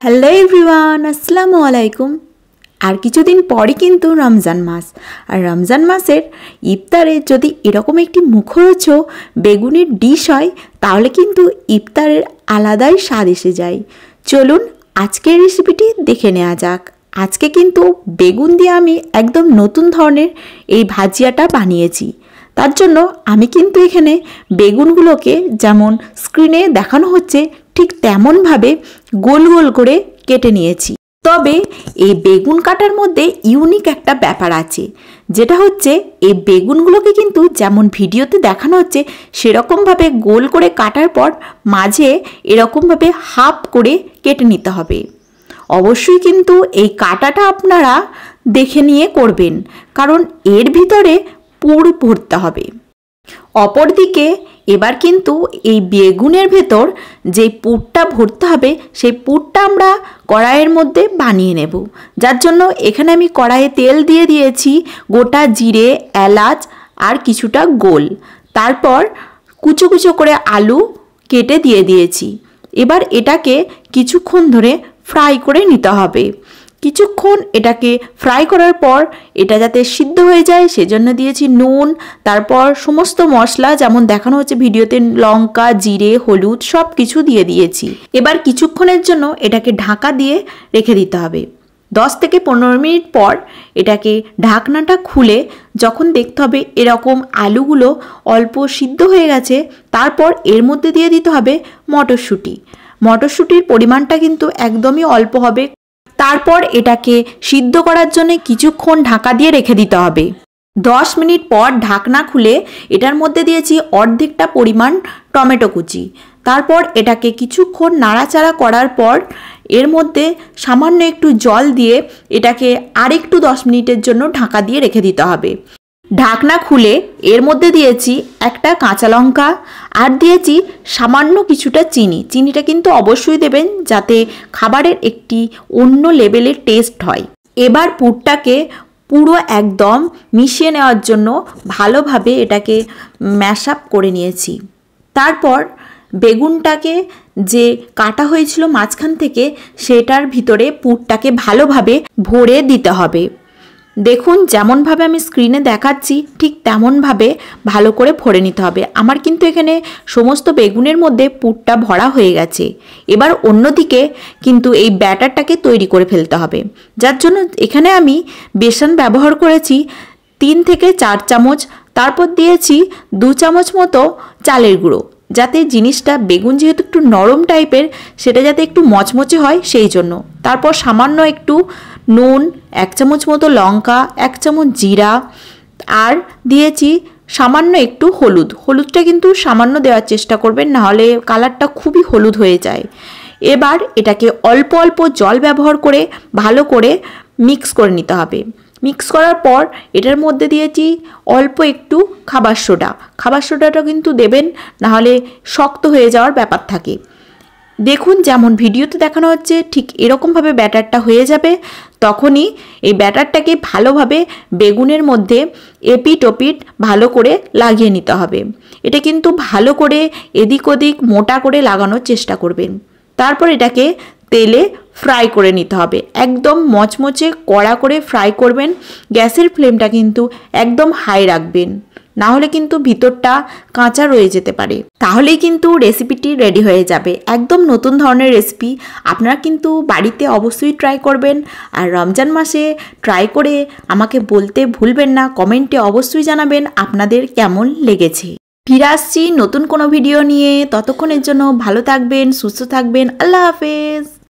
Hello everyone, আসসালামু আলাইকুম। আর কিছুদিন পরে কিন্তু রমজান মাস। আর রমজান মাসের ইফতারে যদি এরকম একটি মুখরোচক বেগুনের ডিশ হয় তাহলে কিন্তু ইফতারের আলাদাই স্বাদ এসে যায়। চলুন আজকের রেসিপিটি দেখে নেওয়া যাক। আজকে কিন্তু বেগুন দিয়ে আমি একদম নতুন ধরনের এই ভাজিয়াটা বানিয়েছি। তার জন্য আমি কিন্তু এখানে বেগুনগুলোকে যেমন স্ক্রিনে দেখানো হচ্ছে ঠিক তেমনভাবে গোল গোল করে কেটে নিয়েছি। তবে এই বেগুন কাটার মধ্যে ইউনিক একটা ব্যাপার আছে, যেটা হচ্ছে এই বেগুনগুলোকে কিন্তু যেমন ভিডিওতে দেখানো হচ্ছে সেরকমভাবে গোল করে কাটার পর মাঝে এরকমভাবে হাফ করে কেটে নিতে হবে। অবশ্যই কিন্তু এই কাটাটা আপনারা দেখে নিয়ে করবেন, কারণ এর ভিতরে পুর ভরতে হবে। অপরদিকে এবার কিন্তু এই বেগুনের ভেতর যে পুরটা ভরতে হবে সেই পুরটা আমরা কড়াইয়ের মধ্যে বানিয়ে নেব। যার জন্য এখানে আমি কড়াইয়ে তেল দিয়ে দিয়েছি, গোটা জিরে, এলাচ আর কিছুটা গোল। তারপর কুচো কুচো করে আলু কেটে দিয়ে দিয়েছি। এবার এটাকে কিছুক্ষণ ধরে ফ্রাই করে নিতে হবে। কিছুক্ষণ এটাকে ফ্রাই করার পর এটা যাতে সিদ্ধ হয়ে যায় সেজন্য দিয়েছি নুন, তারপর সমস্ত মশলা যেমন দেখানো হচ্ছে ভিডিওতে, লঙ্কা, জিরে, হলুদ সব কিছু দিয়ে দিয়েছি। এবার কিছুক্ষণের জন্য এটাকে ঢাকা দিয়ে রেখে দিতে হবে। 10 থেকে 15 মিনিট পর এটাকে ঢাকনাটা খুলে যখন দেখতে হবে এরকম আলুগুলো অল্প সিদ্ধ হয়ে গেছে, তারপর এর মধ্যে দিয়ে দিতে হবে মটরশুঁটি। মটরশুঁটির পরিমাণটা কিন্তু একদমই অল্প হবে। তারপর এটাকে সিদ্ধ করার জন্য কিছুক্ষণ ঢাকা দিয়ে রেখে দিতে হবে। 10 মিনিট পর ঢাকনা খুলে এটার মধ্যে দিয়েছি অর্ধেকটা পরিমাণ টমেটো কুচি। তারপর এটাকে কিছুক্ষণ নাড়াচাড়া করার পর এর মধ্যে সামান্য একটু জল দিয়ে এটাকে আরেকটু 10 মিনিটের জন্য ঢাকা দিয়ে রেখে দিতে হবে। ঢাকনা খুলে এর মধ্যে দিয়েছি একটা কাঁচা লঙ্কা আর দিয়েছি সামান্য কিছুটা চিনি। চিনিটা কিন্তু অবশ্যই দেবেন যাতে খাবারের একটি অন্য লেভেলের টেস্ট হয়। এবার পুরটাকে পুরো একদম মিশিয়ে নেওয়ার জন্য ভালোভাবে এটাকে ম্যাশ আপ করে নিয়েছি। তারপর বেগুনটাকে যে কাটা হয়েছিল মাঝখান থেকে সেটার ভিতরে পুরটাকে ভালোভাবে ভরে দিতে হবে। দেখুন যেমনভাবে আমি স্ক্রিনে দেখাচ্ছি ঠিক তেমনভাবে ভালো করে ভরে নিতে হবে। আমার কিন্তু এখানে সমস্ত বেগুনের মধ্যে পুরটা ভরা হয়ে গেছে। এবার অন্যদিকে কিন্তু এই ব্যাটারটাকে তৈরি করে ফেলতে হবে, যার জন্য এখানে আমি বেসন ব্যবহার করেছি 3 থেকে 4 চামচ। তারপর দিয়েছি 2 চামচ মতো চালের গুঁড়ো, যাতে জিনিসটা বেগুন যেহেতু একটু নরম টাইপের সেটা যাতে একটু মচমচে হয় সেই জন্য। তারপর সামান্য একটু নুন, 1 চামচ মতো লঙ্কা, 1 চামচ জিরা আর দিয়েছি সামান্য একটু হলুদ। হলুদটা কিন্তু সামান্য দেওয়ার চেষ্টা করবেন, নাহলে কালারটা খুবই হলুদ হয়ে যায়। এবার এটাকে অল্প অল্প জল ব্যবহার করে ভালো করে মিক্স করে নিতে হবে। মিক্স করার পর এটার মধ্যে দিয়েছি অল্প একটু খাবার সোডা। খাবার সোডাটা কিন্তু দেবেন, নাহলে শক্ত হয়ে যাওয়ার ব্যাপার থাকে। দেখুন যেমন ভিডিওতে দেখানো হচ্ছে ঠিক এরকমভাবে ব্যাটারটা হয়ে যাবে। তখনই এই ব্যাটারটাকে ভালোভাবে বেগুনের মধ্যে এপিট ওপিট ভালো করে লাগিয়ে নিতে হবে। এটা কিন্তু ভালো করে এদিক ওদিক মোটা করে লাগানোর চেষ্টা করবেন। তারপর এটাকে তেলে ফ্রাই করে নিতে হবে, একদম মচমচে কড়া করে ফ্রাই করবেন। গ্যাসের ফ্লেমটা কিন্তু একদম হাই রাখবেন, না হলে কিন্তু ভিতরটা কাঁচা রয়ে যেতে পারে। তাহলেই কিন্তু রেসিপিটি রেডি হয়ে যাবে। একদম নতুন ধরনের রেসিপি, আপনারা কিন্তু বাড়িতে অবশ্যই ট্রাই করবেন। আর রমজান মাসে ট্রাই করে আমাকে বলতে ভুলবেন না, কমেন্টে অবশ্যই জানাবেন আপনাদের কেমন লেগেছে। ফিরে আসছি নতুন কোনো ভিডিও নিয়ে, ততক্ষণের জন্য ভালো থাকবেন, সুস্থ থাকবেন। আল্লাহ হাফেজ।